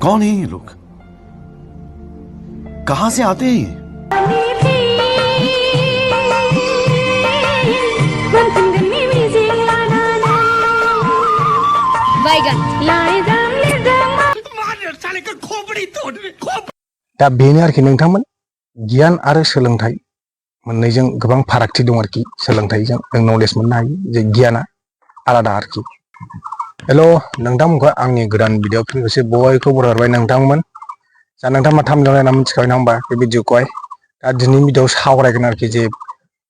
कौन है ये लोग? कहां से आते हैं ये? दा बेनो आरोखि नोंथांमोन गियान आरो सोलोंथाइ मोननैजों गोबां फारागथि दं आरोखि सोलोंथाइजों जों नलेज मोननो हायो जे गियाना आलादा आरोखि हेल' नोंथांमोनखौ आंनि गोदान भिडिअ फैगोसो बयखौ बरायबाय नोंथांमोन दा नोंथांमा थामनेल नायना मिथिखाबाय ना होमबा बे भिडिअखौहाय दा दिनैनि भिडिअआव सावरायगोन आरोखि जे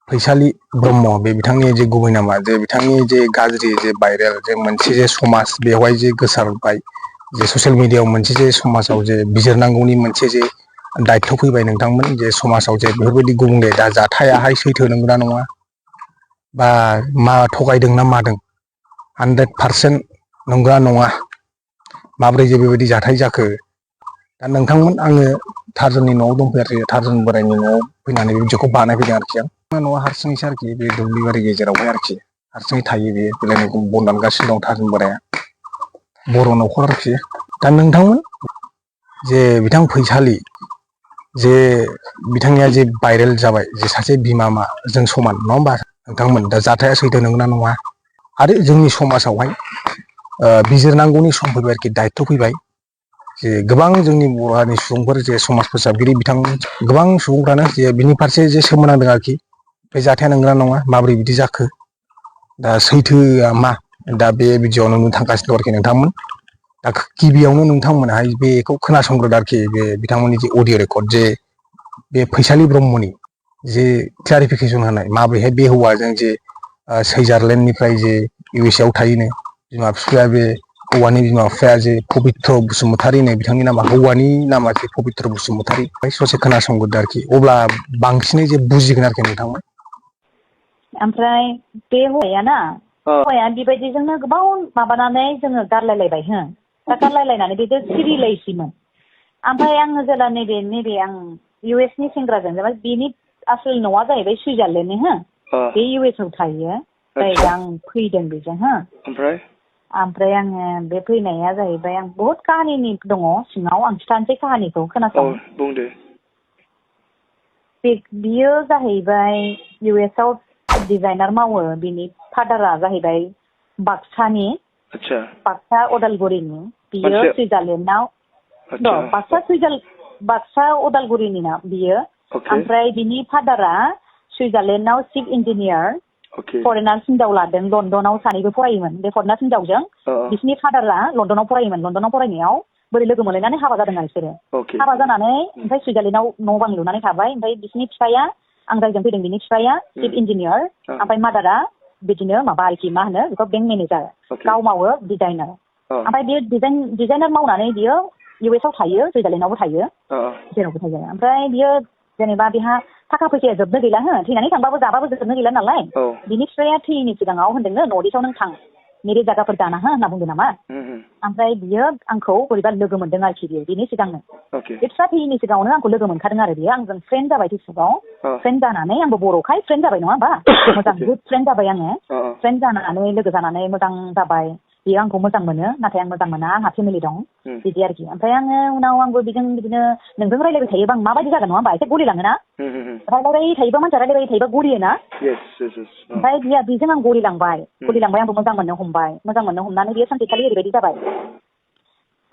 फैसालि ब्रह्म बे बिथांनि जे गुबै नामा जे बिथांनि जे गाज्रि जे भाइरेल जे मोनसे जे समाज बेवहाय जे गोसारबाय जे ससियेल मिडियाआव मोनसे जे समाजाव जे बिजिरनांगौनि मोनसे जे दायित्व फैबाय नोंथांमोन जे समाजाव जे बेफोरबायदि गुबुंले दा जाथायाहाय सैथो नंगौना नङा बा मा थगायदों ना मादों 100% नंगौना नङा माब्रै जे बेबायदि जाथाय जाखो दा नोंथांमोन आङो टार्जननि न'आव दंफैयो टार्जन बोरायनि न'आव फैनानै बे भिडिअखौ बानायफैदों आरोखि आं न'आ हारसिङैसो आरोखि बे दुब्लिबारि गेजेरावहाय आरोखि हारसिङै थायो बे बेलायनायखौ बन दानगासिनो दं टार्जन बोराया बर' न'खर आरोखि दा नोंथांमोन जे बिथां फैसालि जे बिथांनिया जे भाइरेल जाबाय जे सासे बिमा मा जों समान नङा होमबा नोंथांमोन दा जाथाया सैथो नंगौना नङा आरो जोंनि समाजावहाय बिजिरनांगौनि सम फैबाय आरोखि दायित्व फैबाय जे गोबां जोंनि बर' हारिनि सुबुंफोर जे समाज फोसाबगिरि बिथांमोन गोबां सुबुंफ्रानो जे बिनि फारसे जे सोमोनांदों आरोखि बे जाथाया नंगौना नङा माबोरै बिदि जाखो दा सैथोआ मा दा बे भिडिअआव नुनो थांगासिनो दं आरोखि नोंथांमोन दा गिबियावनो नोंथांमोनाहाय बेखौ खोनासंग्रोदो आरोखि बे बिथांमोननि जे अडिअ रेकर्ड जे बे फैसालि ब्रह्मनि जे क्लारिफिकेसन होनाय माबोरैहाय बे हौवाजों जे सुइजारलेण्डनिफ्राय जे इउ एस ए आव थायोनो बिमा बिफाया बे हौवानि बिमा बिफाया जे पबित्र बसुमतारी होनो बिथांनि नामा हौवानि नामा जे पबित्र बसुमतारी ससे खोनासंग्रोदो आरोखि अब्ला बांसिनै जे बुजिगोन आरोखि नोंथांमोन ओमफ्राय बे हौवाया ना हौवाया बेबायदिजोंनो गोबाव माबानानै जोङो गारलायलायबाय हो दा गारलायलायनानै बेजों सिरिलायसैमोन ओमफ्राय आङो जेला नैबे आं इउ एस नि सेंग्राजों जेनेबा बेनि आसोल न'आ जाहैबाय सुइजारलेण्डनि हो बे इउ एस आव थायो ओमफ्राय आं फैदों बेजों हो ओमफ्राय आङो बे फैनाया जाहैबाय आं बहुत काहानिनि दङ सिङाव आं खिथानोसै काहानिखौ खोनासं बुंदो बियो जाहैबाय इउ एस आव डिजाइनार मावो बिनि फादारा जाहैबाय बाक्सानि बाक्सा अदालगुरिनि बियो सुइजारलेण्डआव बाक्सा अदालगुरिनि ना बियो ओमफ्राय बिनि फादारा सुइजारलेण्डआव चिफ इन्जिनियार फरेनार्स हिनजाव लादों लण्डनाव सानैबो फरायोमोन बे फरेनार्स हिनजावजों बिसिनि फादारा लण्डनाव फरायोमोन लण्डनाव फरायनायाव बोरै लोगो मोनलायनानै हाबा जादों आरो बिसोरो हाबा जानानै ओमफ्राय सुइजारलेण्डआव न' बां लुनानै थाबाय ओमफ्राय बिसिनि बिफाया आं जायजों फैदों बिनि बिफाया चिफ इन्जिनियार ओमफ्राय मादारा बिदिनो माबा आरोखि मा होनो बेखौ बेंक मेनेजार गाव मावो डिजाइनार ओमफ्राय बियो डिजाइनार मावनानै बियो इउ एस आव थायो सुइजारलेण्डआवबो थायो जेरावबो थायो ओमफ्राय बियो जेनेबा बेहा थाखा फैसाया जोबनो गैला हो थैनानै थांबाबो जाबाबो जोबनो गैला नालाय बिनि बिफाया थैयैनि सिगाङाव होनदोंनो नर्थ इस्टआव नों थां मेरे जायगाफोर दाना हो होनना बुंदों नामा ओमफ्राय बियो आंखौ बोरैबा लोगो मोनदों आरोखि बियो बिनि सिगांनो बे फिसा थैयैनि सिगाङावनो आंखौ लोगो मोनखादों आरो बियो आंजों फ्रेन्ड जाबाय फेसबुकआव फ्रेन्ड जानानै आंबो बर'खाय फ्रेन्ड जाबाय नङा होमबा मोजां गुड फ्रेन्ड जाबाय आङो फ्रेन्ड जानानै लोगो जानानै मोजां जाबाय बियो आंखौ मोजां मोनो नाथाय आं मोजां मोना आंहा फेमिलि दं बिदि आरोखि ओमफ्राय आङो उनाव आंबो बिदिनो नोंजों रायलायबाय थायोबा आं माबायदि जागोन नङा होमबा एसे गलिलाङोना रायलायबाय थायोबा मानसिया रायलायबाय थायोबा गलियोना ओमफ्राय बेजों आं गलिलांबाय आंबो मोजां मोननो हमनानै बियो सानसेखालि ओरैबायदि जाबाय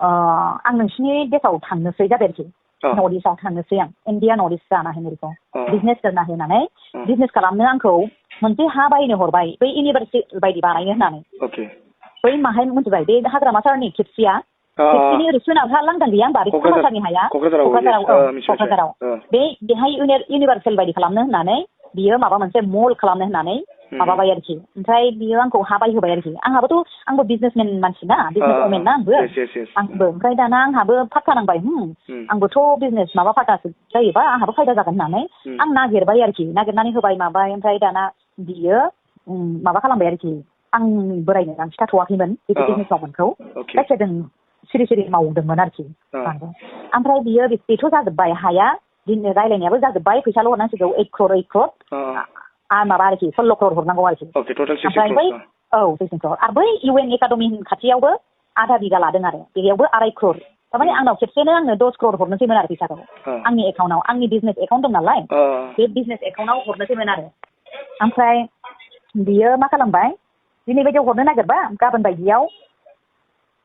आं नोंसिनि देशआव थांनोसै जाबाय आरोखि नर्थ इस्टआव थांनोसै आं इण्डिया नर्थ इस्ट जाना है मेरेखौ बिजनेस करना होनानै बिजनेस खालामनो आंखौ मोनसे हा बायनो हरबाय बै इउनिभार्सिटि बायदि बानायनो होननानै बै माहाय मिथिबाय बे हाग्रामा सारनि खेबसेनि ओरै सोनाबहा लांदां गैया होमबा बे क'क्राझारनि हाया क'क्राझाराव बेहाय इउनिभार्सेल बायदि खालामनो होननानै बियो माबा मोनसे मल खालामनो होननानै माबाबाय आरोखि ओमफ्राय बियो आंखौ हा बायहोबाय आरोखि आंबो बिजनेसमेन मानसि ना बिजनेस वमेन ना आंबो ओमफ्राय दाना आंहाबो फाक्का नांबाय आंबोथ' बिजनेस माबा फाक्कासो जायोबा आंहाबो फायदा जागोन होननानै आं नागिरबाय आरोखि नागिरनानै होबाय माबाय ओमफ्राय दाना बियो माबा खालामबाय आरोखि आं बोरायनो आं खिथाथ'वाखैमोन बे बिजनेस मावगोनखौ जायखिया जों सिरि सिरि मावदोंमोन आरोखि ओमफ्राय बियो बेथ' जाजोब्बाय हाया दिन रायलायनायाबो जाजोब्बाय फैसाल' हरनांसिगौ 8 crore माबा आरोखि 16 crore हरनांगौ आरोखि ओमफ्राय बै 16 crore आरो बै UN एकाडेमि खाथियावबो आधा बिगा लादों आरो बेयावबो 2.5 crore थारमाने आंनाव खेबसेनो आंनो 10 crore हरनोसैमोन आरो फैसाखौ आंनि एकाउन्टाव आंनि बिजनेस एकाउन्ट दं नालाय बे बिजनेस एकाउन्टाव हरनोसैमोन आरो ओमफ्राय बियो मा खालामबाय दिनै बायदियाव हरनो नागिरबा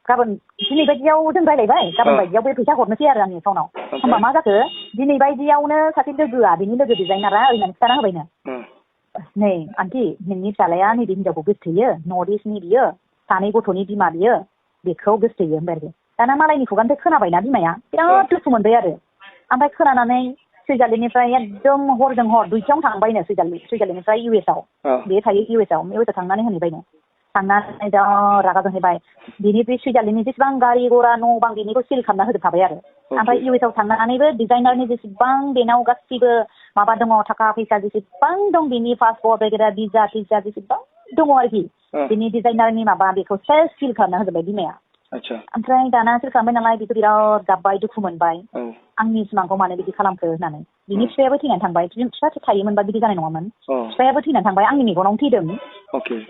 गाबोन दिनै बायदियाव जों रायलायबाय गाबोन बायदियाव बे फैसा हरनोसै आरो आंनि एकाउन्टाव होमबा मा जाखो दिनै बायदियावनो सासे लोगोआ बिनि लोगो डिजाइनारा ओरैनो खिथाना होबायनो नै आन्टि नोंनि फिसालाया नैबे हिनजावखौ गोसथोयो नर्थ इस्टनि बियो 2 गथ'नि बिमा बियो बेखौ गोसथोयो होनबाय आरोखि दाना मालायनि खुगानिफ्राय खोनाबायना बिमाया बिराद दुखु मोनबाय आरो ओमफ्राय खोनानानै सुइजारलेण्डनिफ्राय एकदम हरजों हर 2थायावनो थांबायनो सुइजारलेण्डनिफ्राय US आव बे थायो US आव थांनानै होनहैबायनो थांनानै जा रागा जोंहैबाय बिनि बे सुइजारलेण्डनि जेसेबां गारि घरा न' बां बेनिखौ सिल खालामना होजोबखाबाय आरो ओमफ्राय US आव थांनानैबो डिजाइनारनि जेसेबां बेनाव गासिबो माबा दङ थाखा फैसा जेसेबां दं बिनि पासपर्ट वगैरह भिजा जेसेबां दङ आरोखि बिनि डिजाइनारनि माबा बेखौ सेल्फ सिल खालामना होजोबबाय बिमाया ओमफ्राय दाना सिल खालामबाय नालाय बेखौ बिराद गाबबाय दुखु मोनबाय आंनि सिमांखौ मानो बिदि खालामखो होननानै बिनि फिफायाबो थैनानै थांबाय फिफा थायोमोनबा बिदि जानाय नङामोन फिफायाबो थैनानै थांबाय आंनि मेगनावनो थैदों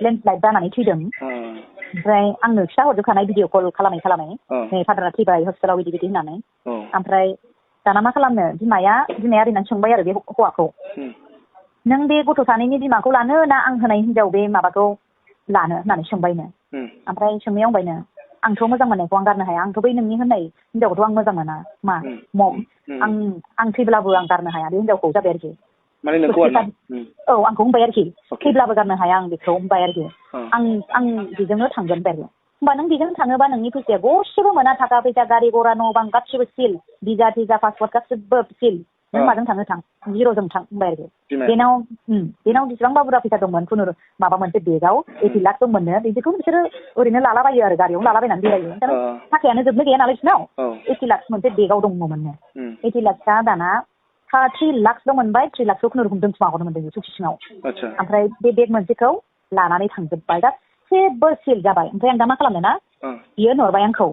लेन्डस्लाइड जानानै थैदों ओमफ्राय आंनो खिथा हरजोबखानाय भिडिअ कल खालामै नै फादारा थैबाय हस्पिटालाव बिदि होननानै ओमफ्राय दाना मा खालामनो बिमाया ओरैनो सोंबाय आरो बे हौवाखौ नों बे गथ' सानैनि बिमाखौ लानो ना आं होनाय हिनजाव बे माबाखौ लानो होननानै सोंबायनो ओमफ्राय सोंनायाव बुंबायनो आंथ' मोजां मोननायखौ आं गारनो हाया आंथ' बै नोंनि होननाय हिनजावखौथ' आं मोजां मोना मम आं थैब्लाबो आं गारनो हाया बे हिनजावखौ जाबाय आरोखि आंखौ होनबाय आरोखि थैब्लाबो गारनो हाया आं बेखौ होनबाय आरोखि आं बेजोंनो थांगोन बायदि होमबा नों बेजों थाङोबा नोंनि फैसाया गरसेबो मोना थाखा फैसा गारि घरा न' बां गासिबो सिल भिजा टिजा पासपर्ट गासिबो सिल नों माजों थांनो थां जिर'जों थां होनबाय आरोखि बेनाव बेसेबांबा बुरजा फैसा दंमोन खुनु माबा मोनसे बेगाव 80 लाख दंमोननो बिदिखौ बिसोरो ओरैनो लालाबायो आरो गारियावनो लालाबायनानै बेरायो थाखायानो जोबनो गैया नालाय बिसोरनाव 80 लाख मोनसे बेगाव दंमोननो 80 लाखआ दाना 3 लाखल' मोनबाय 3 लाखखौ खुनुरुखुम दोनखुमा हरनो मोनदों सौखि सिङाव ओमफ्राय बे बेग मोनसेखौ लानानै थांजोब्बाय गासैबो सिल जाबाय ओमफ्राय आं दा मा खालामनो ना बियो नुरबाय आंखौ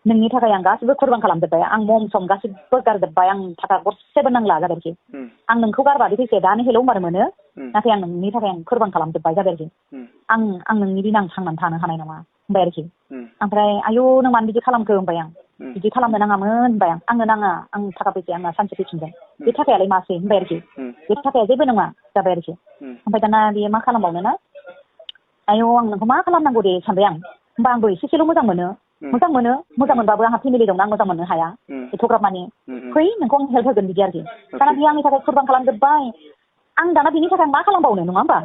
नोंनि थाखाय आं गासिबो कुरबान खालामजोब्बाय आं मम सम गासिबो गारजोब्बाय आं थाखा गरसेबो नांला जाबाय आरोखि आं नोंखौ गारबा बे फैसाया दानो हेलौ होनबानो मोनो नाथाय आं नोंनि थाखाय आं कुरबान खालामजोब्बाय जाबाय आरोखि आं नोंनि बिना आं थांनानै थानो हानाय नङा होनबाय आरोखि ओमफ्राय आयौ नों मानो बिदि खालामखो होनबाय आं बिदि खालामनो नाङामोन होनबाय आंनो नाङा आं थाखा फैसाया आंना सानसे फैफिनगोन बे थाखायालाय मासै होनबाय आरोखि बे थाखाया जेबो नङा जाबाय आरोखि ओमफ्राय दाना बेयो मा खालामबावनो ना आयौ आं नोंखौ मा खालामनांगौ दे सानबाय आं होमबा आंबो एसेल' मोजां मोनबाबो आंहा फेमिलि दंना आं मोजां मोननो हाया एथ'ग्राब माने फै नोंखौ आं हेल्प होगोन बिदि आरोखि दाना बियो आंनि थाखाय कुरबान खालामजोब्बाय आं दाना बिनि थाखाय मा खालामबावनो नङा होमबा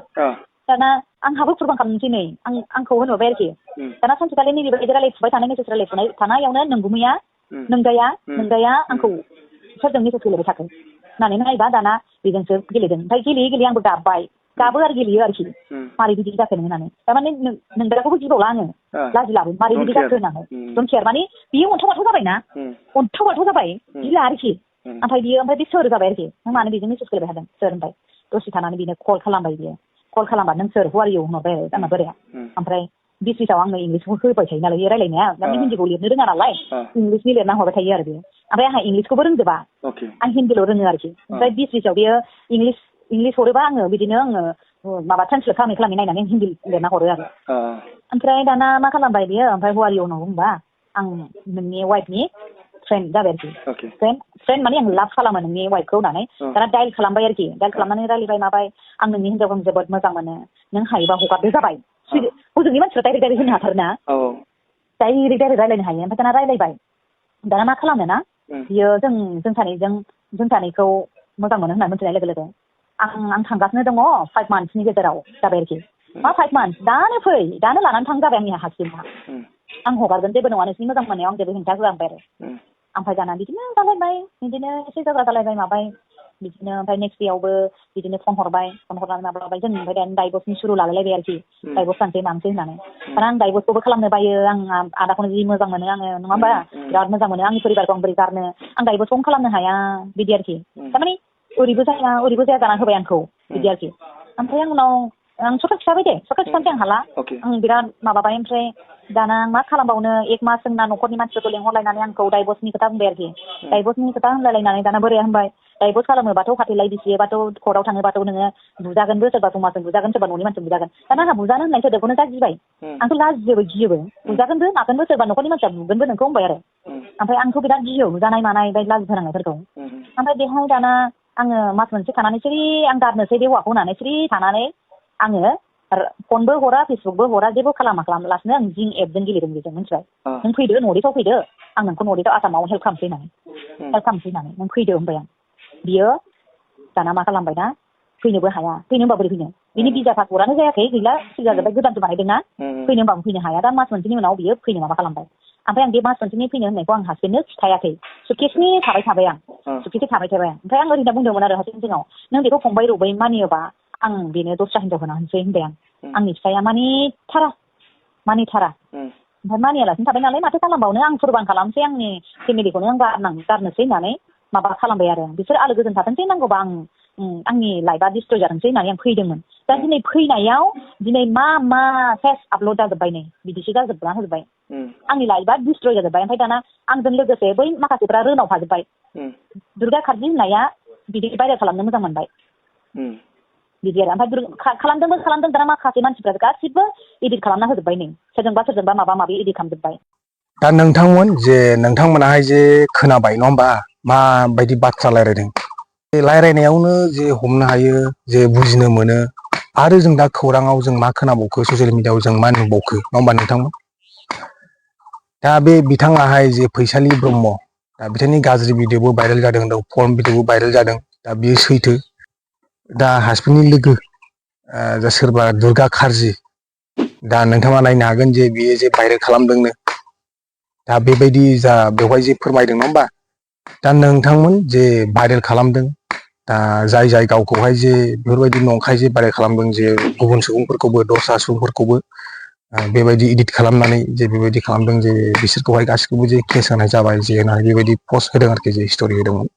दाना आंहाबो कुरबान खालामनोसै नै आंखौ होनहरबाय आरोखि दाना सानसेखालि नैबे बायदि रायलायफुबाय थानाय मेसेज रायलायफुनाय थानायावनो नोंगुमैया नोंदाया आंखौ सोरजों मेसेज गेलेबाय थाखो होननानै नायबा दाना बेजोंसो गेलेदों ओमफ्राय गेलेयै आंबो गाबो आरो गेलेयो आरोखि मारै बिदि जाखो नों होननानै थारमाने नोंदाखौबो गिबावला आङो लाजिलाबो मारै बिदि जाखो होननानै डन्ट केयार माने बियो अन्थाव बाथाव जाबायना गिला आरोखि ओमफ्राय बे सोर जाबाय आरोखि नों मानो बेजों मेसेज गेलेबाय थादों सोर होनबाय दसे थानानै बिनो कल खालामबाय बियो कल खालामबा नों सोर हु आर इउ होनहरबाय आरो आंना बोराया ओमफ्राय बिसआव आंनो इंलिसखौ होबाय थायो नालाय रायलायनाया माने हिन्दीखौ लिरनो रोङा नालाय इंलिसनि लिरना हरबाय थायो आरो बेयो ओमफ्राय आंहा इंलिसखौबो रोंजोबा आं हिन्दील' रोङो आरोखि ओमफ्राय बिसआव बेयो इंलिस हरोबा आङो बिदिनो माबा ट्रान्सलेट खालामै नायनानै हिन्दी लिरना हरो आरो ओमफ्राय दाना मा खालामबाय बियो ओमफ्राय हु आर इउ होननानै बुंबा आं नोंनि वाइफनि फ्रेन्ड जाबाय आरोखि फ्रेन्ड माने आं लाभ खालामो नोंनि वाइफखौ होननानै दाना डाइल खालामबाय आरोखि डाइल खालामनानै रायलायबाय माबाय आं नोंनि हिनजावखौ जोबोद मोजां मोनो नों हायोबा हगारदो जाबाय हजोंनि मानसिफ्रा डाइरेक्ट होनो हाथारोना डाइरेक्ट रायलायनो हायो ओमफ्राय दाना रायलायबाय दाना मा खालामनो ना बियो जों सानैखौ मोजां मोनो होननानै मिथिनाय लोगो लोगो आं थांगासिनो दङ 5 मान्थ्सनि गेजेराव जाबाय आरोखि मा 5 मान्थ्स दानो फै दानो लानानै थां जाबाय आंनि हासिबा आं हगारगोन जेबो नङा नोंसिनि मोजां मोननायाव आं जेबो हेंथा होआ होनबाय आरो ओमफ्राय दाना बिदिनो जालायबाय बिदिनो एसे जायगा जालायबाय माबाय बिदिनो ओमफ्राय नेक्स्ट डेआवबो बिदिनो फन हरनानै माबाबाय जों ओमफ्राय दानि डाइभर्सनि सुरु लालायलायबाय आरोखि डाइभर्स जानोसै मानोसै होननानै माने आं डाइभर्सखौबो खालामनो बायो आं आदाखौनो जि मोजां मोनो आङो नङा होमबा बिराद मोजां मोनो आंनि परिबारखौ आं बोरै गारनो आं डाइभर्सखौनो खालामनो हाया बिदि आरोखि थारमाने ओरैबो जाया जानानै होबाय आंखौ बिदि आरोखि ओमफ्राय आं उनाव आं सखा खिथाबाय दे सखा खिथानोसै आं हाला आं बिराद माबाबाय ओमफ्राय दाना आं मा खालामबावनो एक मास जोंना न'खरनि मानसिफोरखौ लेंहरलायनानै आंखौ डाइभर्सनि खोथा बुंबाय आरोखि डाइभर्सनि खोथा होनलायलायनानै दाना बोराया होनबाय डाइभर्स खालामोबाथ' फाथैलाय बिसियोबाथ' कर्टआव थाङोबाथ' नोङो बुजागोनबो सोरबा समाजजों बुजागोन सोरबा न'नि मानसिजों बुजागोन दाना आंहा बुजानो होननाय सोदोबखौनो जा गिबाय आंथ' लाजियोबो गियोबो बुजागोनबो मागोनबो सोरबा न'खरनि मानसिया बुगोनबो नोंखौ होनबाय आरो ओमफ्राय आंथ' बिराद गियो बुजानाय मानाय बायदि लाजि फोनांनायफोरखौ ओमफ्राय बेहाय दाना आङो मास मोनसे थानानै सिरि आं गारनोसै बे हौवाखौ होननानै सिरि थानानै आङो फनबो हरा फेसबुकबो हरा जेबो खालामालासिनो आं जिं एपजों गेलेदों बेजों मिथिबाय नों फैदो नर्थ-इस्टआव फैदो आं नोंखौ नर्थ-इस्टआव आसामाव हेल्प खालामसै होननानै नों फैदो होनबाय आं बियो दाना मा खालामबाय ना फैनोबो हाया फैनो होनबा बोरै फैनो बिनि भिजा पासपर्टआनो जायाखै गैला सिजा जोब्बाय गोदानसो बानायदोंना फैनो होनबाबो फैनो हाया दा मास मोनसेनि उनाव बियो फैनो माबा खालामबाय ओमफ्राय आं बे मास मोनसेनि फैनो होननायखौ आं हासबेन्डनो खिथायाखै सुटकेसनि थाबाय आं ओमफ्राय आं ओरैनो बुंदोंमोन आरो हासबेन्ड सिगाङाव नों बेखौ फंबाय रबै मानियोबा आं बेनो दस्रा हिनजाव होना होनसै होनबाय आंनि फिसाया मानिथारा ओमफ्राय मानियालासिनो थाबाय नालाय माथो खालामबावनो आं फोरमान खालामसै आंनि फेमिलिखौनो आं गारनोसै होननानै माबा खालामबाय आरो बिसोर आलो गोजोन थाथोंसै नांगौबा आं आंनि लाइफआ डिस्ट्रय जाथोंसै होननानै आं फैदोंमोन दा दिनै फैनायाव दिनै मा फेस आपल'ड जाजोब्बाय नै बिदिसो जाजोबना होजोब्बाय आंनि लाइफआ डिस्ट्रय जाजोब्बाय ओमफ्य दाना आंजों लोगोसे बै माखासेफ्रा रोनावफाजोब्बाय दुर्गा कार्जि होननाया बिदि भाइरेल खालामनो मोजां मोनबाय बिदि आरो ओमफ्राय खालामदों दाना माखासे मानसिफ्रा गासिबो एडिट खालामना होजोब्बाय नै सोरजोंबा माबा माबि एडिट खालामजोब्बाय दा नोंथांमोनाहाय जे खोनाबाय नङा होमबा माबायदि बाथ्रा रायलायदों रायलायनायावनो जे हमनो हायो जे बुजिनो मोनो आरो जों दा खौराङाव जों मा खोनाबावखो ससियेल मिडियाआव जों मा नुबावखो नङा होमबा नोंथांमोन दा बे बिथाङाहाय जे फैसालि ब्रह्म दा बिथांनि गाज्रि भिडिअ'बो भाइरेल जादों फर्म भिडिअ'बो भाइरेल जादों दा बियो सैथो दा हासबेन्डनि लोगो जा सोरबा दुर्गा कार्जि दा नोंथाङा नायनो हागोन जे बियो जे भाइरेल खालामदोंनो दा बेबायदि जा बेवहाय जे फोरमायदों नङा होमबा दा नोंथांमोन जे भाइरेल खालामदों दा जाय गावखौहाय जे बेफोरबायदि नंखाय जे भाइरेल खालामदों जे गुबुन सुबुंफोरखौबो दस्रा सुबुंफोरखौबो बेबायदि इदिट खालामनानै जे बेबायदि खालामदों जे बिसोरखौहाय गासिखौबो जे केस होनाय जाबाय जे होनानै बेबायदि पस्ट होदों आरोखि जे स्ट'रि होदोंमोन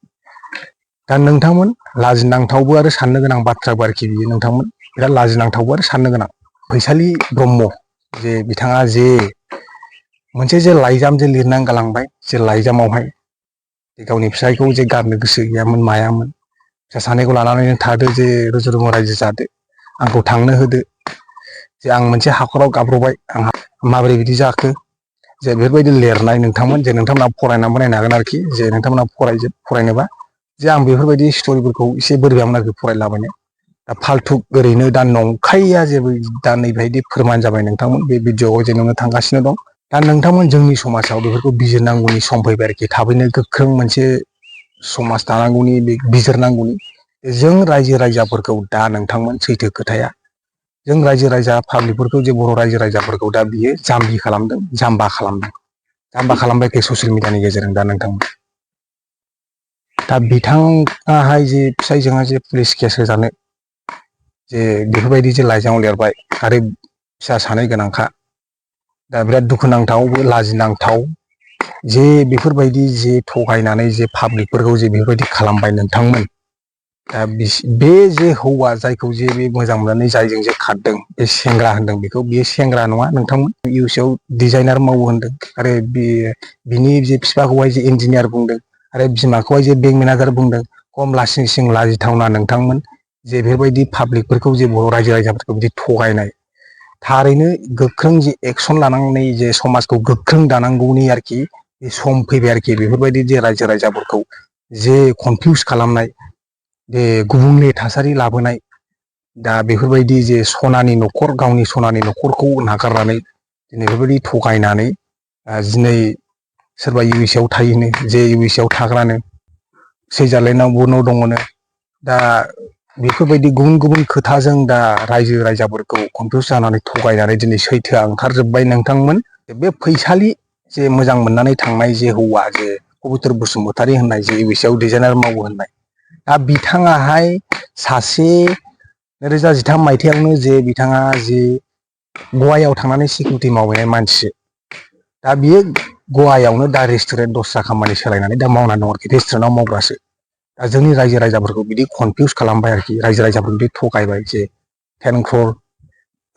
दा नोंथांमोन लाजिनांथावबो आरो साननो गोनां बाथ्राबो आरोखि बियो नोंथांमोन बिराद लाजिनांथावबो आरो साननो गोनां फैसालि ब्रह्म जे बिथाङा जे मोनसे जे लाइजाम जे लिरनानै गालांबाय जे लाइजामावहाय गावनि फिसायखौ जे गारनो गोसो गैयामोन मायामोन फिसा सानैखौ लानानैनो थादो जे रुजु रुमु रायजो जादो आंखौ थांनो होदो जे आं मोनसे हाखराव गाब्र'बाय आंहा माबोरै बिदि जाखो जे बेफोरबायदि लिरनाय नोंथांमोन जे नोंथांमोना फरायनानैबो नायनो हागोन आरोखि जे नोंथांमोना फरायनोबा जे आं बेफोरबायदि स्ट'रिफोरखौ एसे बोरैबामोन आरोखि फरायलाबायनो दा फाल्थु ओरैनो दा नंखायैया जेबो दा नैबायदि फोरमान जाबाय नोंथांमोन बे भिडिअ'आव जे नुनो थांगासिनो दं दा नोंथांमोन जोंनि समाजाव बेफोरखौ बिजिरनांगौनि सम फैबाय आरोखि थाबैनो गोख्रों मोनसे समाज दानांगौनि बे बिजिरनांगौनि जों रायजो राजाफोरखौ दा नोंथांमोन सैथो खोथाया जों रायजो राजा पाब्लिकफोरखौ जे बर' रायजो राजाफोरखौ दा बियो जाम्बि खालामदों जाम्बा खालामबाय ससियेल मिडियानि गेजेरजों दा नोंथांमोन दा बिथाङाहाय जे फिसायजोंहाय जे पुलिस केस होजानो जे बेफोरबायदि जे लाइजामाव लिरबाय आरो फिसा सानै गोनांखा दा बिराद दुखुनांथावबो लाजिनांथाव जे बेफोरबायदि जे थगायनानै जे पाब्लिकफोरखौ जे बेफोरबायदि खालामबाय नोंथांमोन दा बे जे हौवा जायखौ जे बे मोजां मोननानै जायजों जे खारदों बे सेंग्रा होनदों बेखौ बेयो सेंग्रा नङा नोंथांमोन इउ एस आव डिजाइनार मावो होनदों आरो बिनि जे बिफाखौहाय जे इन्जिनियार बुंदों आरो बिमाखौहाय जे बेंक मेनेजार बुंदों खम लासिं सिं लाजिथावना नोंथांमोन जे बेफोरबायदि पाब्लिकफोरखौ जे बर' रायजो राजाफोरखौ बिदि थगायनाय थारैनो गोख्रों जे एक्सन लानांनानै जे समाजखौ गोख्रों दानांगौनि आरोखि बे सम फैबाय आरोखि बेफोरबायदि जे रायजो राजाफोरखौ जे कनफिउस खालामनाय बे गुबुंले थासारि लाबोनाय दा बेफोरबायदि जे सनानि न'खर गावनि सनानि न'खरखौ नागारनानै दिनै बेफोरबायदि थगायनानै दिनै सोरबा इउ एस आव थायोनो जे इउ एस आव थाग्रानो सुइजारलेण्डआवबो न' दङनो दा बेफोरबायदि गुबुन गुबुन खोथाजों दा रायजो राजाफोरखौ कनफिउस जानानै थगायनानै दिनै सैथोआ ओंखारजोब्बाय नोंथांमोन बे फैसालि जे मोजां मोननानै थांनाय जे हौवा जे पबितर बसुमतारी होननाय जे इउ एस आव डिजाइनार मावो होननाय दा बिथाङाहाय सासे 2013 मायथाइयावनो जे बिथाङा जे गवायाव थांनानै सिकिउरिटि मावहैनाय मानसि, दा बियो गवायावनो दा रेस्टुरेन्ट दस्रा खामानि सोलायनानै दा मावनानै दं आरोखि, रेस्टुरेन्टआव मावग्रासो। दा जोंनि रायजो राजाफोरखौ बिदि कनफिउस खालामबाय आरोखि, रायजो राजाफोरखौ बिदि थगायबाय जे 10 crore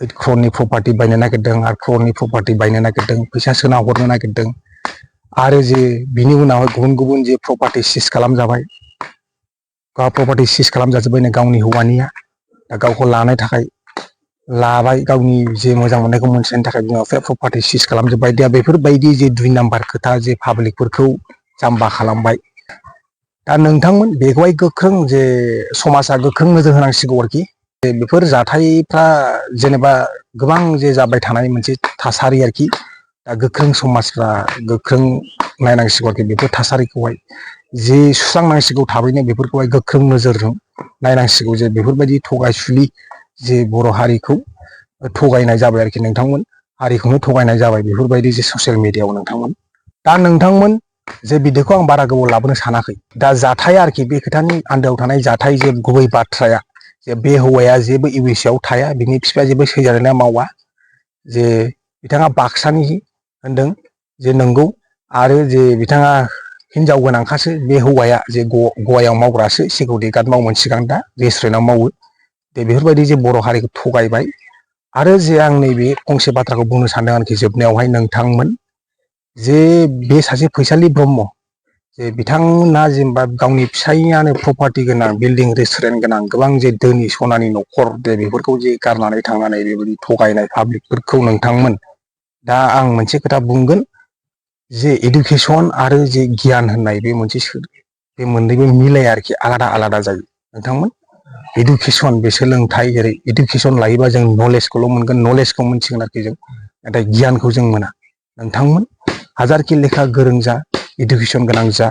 8 crore प्रपार्टि बायनो नागिरदों आरो crore प्रपार्टि बायनो नागिरदों, फैसा सोना हरनो नागिरदों, आरो जे बिनि उनावहाय गुबुन गुबुन जे प्रपार्टि सिज खालामजाबाय, प्रपार्टि सिज खालामजाजोब्बायनो गावनि हौवानिया, दा गावखौ लानो थाखाय लाबाय, गावनि जे मोजां मोननायखौ मोनथिनायनि थाखाय बिमा बिफाया प्रपार्टि सिज खालामजोब्बाय। दा बेफोरबायदि जे 2 नाम्बार खोथा जे पाब्लिकफोरखौ जाम्बा खालामबाय, दा नोंथांमोन बेखौहाय गोख्रों जे समाजा गोख्रों नोजोर होनांसिगौ आरोखि। बेफोर जाथायफ्रा जेनेबा गोबां जे जाबाय थानाय मोनसे थासारि आरोखि, दा गोख्रों समाजफ्रा गोख्रों नायनांसिगौ आरोखि बेफोर थासारिखौहाय, जे सुस्रांनांसिगौ थाबैनो बेफोरखौहाय गोख्रों नोजोरजों नायनांसिगौ जे बेफोरबायदि थगायसुलि जे बर' हारिखौ थगायनाय जाबाय आरोखि नोंथांमोन, हारिखौनो थगायनाय जाबाय बेफोरबायदि जे ससियेल मिडियाआव नोंथांमोन। दा नोंथांमोन जे बिदिखौ आं बारा गोबाव लाबोनो सानाखै, दा जाथाया आरोखि बे खोथानि आन्दोआव थानाय जाथाय जे गुबै बाथ्राया जे बे हौवाया जेबो इउ एस ए आव थाया, बिनि बिफाया जेबो सैजालेनाया मावा, जे बिथाङा बाक्सानि होनदों जे नंगौ, आरो जे बिथाङा हिनजाव गोनांखासो, बे हौवाया जे गवायाव मावग्रासो, सिकिउरिटि गार्ड मावोमोन सिगां, दा रेस्टुरेन्टआव मावो। दे बेफोरबायदि जे बर' हारिखौ थगायबाय। आरो जे आं नैबे फंसे बाथ्राखौ बुंनो सानदों आरोखि जोबनायावहाय, नोंथांमोन जे बे सासे फैसालि ब्रह्म, जे बिथांमोना जेनेबा गावनि फिसायआनो प्रपार्टि गोनां, बिल्डिं रेस्टुरेन्ट गोनां, गोबां जे धोनि सनानि न'खर, दे बेफोरखौ जे गारनानै थांनानै बेबायदि थगायनाय पाब्लिकफोरखौ नोंथांमोन, दा आं मोनसे खोथा बुंगोन जे इडुकेसन आरो जे गियान होननाय बे मोनसे बे मोननैबो मिलाया आरोखि, आलादा आलादा जायो। नोंथांमोन इडुकेसन, बे सोलोंथाइ, जेरै इडुकेसन लायोबा जों नलेजखौल' मोनगोन, नलेजखौ मोनसिगोन आरोखि जों, नाथाय गियानखौ जों मोना। नोंथांमोन हाजारखि लेखा गोरों जा, इडुकेसन गोनां जा,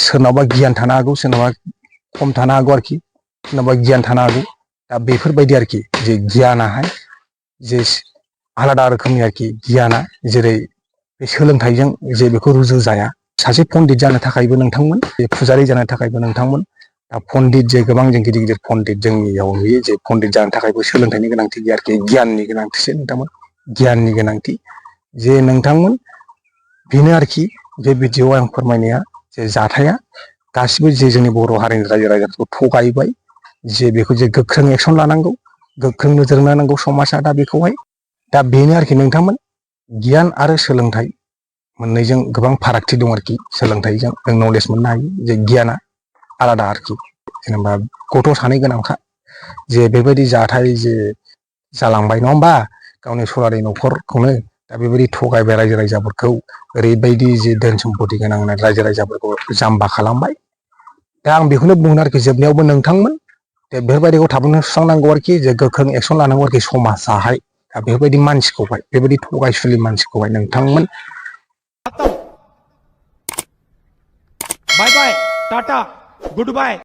सोरनावबा गियान थानो हागौ, सोरनावबा खम थानो हागौ आरोखि, सोरनावबा गियान थानो हागौ। दा बेफोरबायदि आरोखि, जे गियानाहाय जे आलादा रोखोमनि आरोखि, गियाना जेरै बे सोलोंथाइजों जे बेखौ रुजु जाया। सासे पण्डित जानो थाखायबो नोंथांमोन, बे फुजारि जानो थाखायबो नोंथांमोन, दा पण्डित जे गोबां जों गिदिर गिदिर पण्डित जोंनियाव नुयो, जे पण्डित जानो थाखायबो सोलोंथाइनि गोनांथि गैया आरोखि, गियाननि गोनांथिसो नोंथांमोन, गियाननि गोनांथि। जे नोंथांमोन बेनो आरोखि बे भिडिअ'आव आं फोरमायनाया, जे जाथाया गासिबो जे जोंनि बर' हारिनि रायजो राजाफोरखौ थगायबाय, जे बेखौ जे गोख्रों एक्सन लानांगौ, गोख्रों नोजोर होनांगौ समाजा, दा बेखौहाय। दा बेनो आरोखि नोंथांमोन, गियान आरो सोलोंथाइ मोननैजों गोबां फारागथि दं आरोखि। सोलोंथाइजों जों नलेज मोननो हायो, जे गियाना आलादा आरोखि। जेनेबा गथ' सानै गोनांखा, जे बेबायदि जाथाय जे जालांबाय नङा होमबा, गावनि सनानि न'खरखौनो दा बेबायदि थगायबाय रायजो राजाफोरखौ, ओरैबायदि जे धोन सम्पति गोनां रायजो राजाफोरखौ जाम्बा खालामबाय। दा आं बेखौनो बुंनो आरोखि जोबनायावबो, नोंथांमोन दे बेफोरबायदिखौ थाबैनो सुस्रांनांगौ आरोखि, जे गोख्रों एक्सन लानांगौ आरोखि समाजाहाय। दा बेफोरबायदि मानसिखौहाय, बेबायदि थगायसुलि मानसिखौहाय नोंथांमोन। बाय बाय, टाटा, गुड बाय।